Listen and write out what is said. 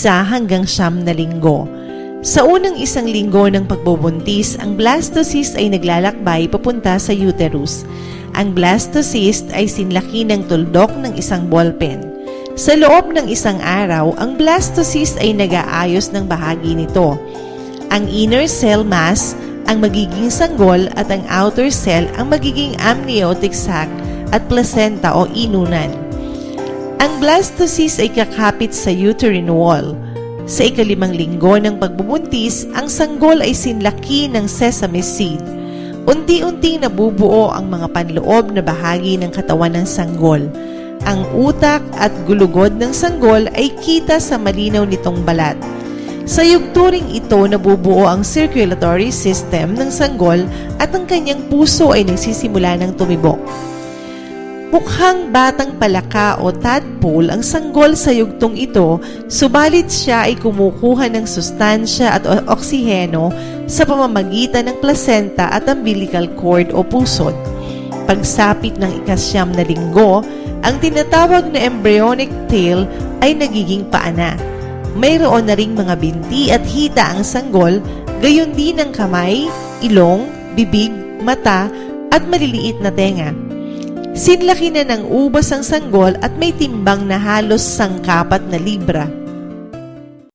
1 hanggang 9 na linggo. Sa unang 1 linggo ng pagbubuntis, ang blastocyst ay naglalakbay papunta sa uterus. Ang blastocyst ay sinlaki ng tuldok ng isang ballpen. Sa loob ng 1 araw, ang blastocyst ay nag-aayos ng bahagi nito. Ang inner cell mass ang magiging sanggol at ang outer cell ang magiging amniotic sac at placenta o inunan. Ang blastocyst ay kakapit sa uterine wall. Sa 5 linggo ng pagbubuntis, ang sanggol ay sinlaki ng sesame seed. Unti-unting nabubuo ang mga panloob na bahagi ng katawan ng sanggol. Ang utak at gulugod ng sanggol ay kita sa malinaw nitong balat. Sa yugturing ito, nabubuo ang circulatory system ng sanggol at ang kanyang puso ay nagsisimula ng tumibok. Mukhang batang palaka o tadpole ang sanggol sa yugtong ito, subalit siya ay kumukuha ng sustansya at oksiheno sa pamamagitan ng placenta at umbilical cord o pusod. Pagsapit ng 9 na linggo, ang tinatawag na embryonic tail ay nagiging paa na. Mayroon na ring mga binti at hita ang sanggol, gayon din ang kamay, ilong, bibig, mata at maliliit na tenga. Sinlaki na ng ubas ang sanggol at may timbang na halos 4 libra.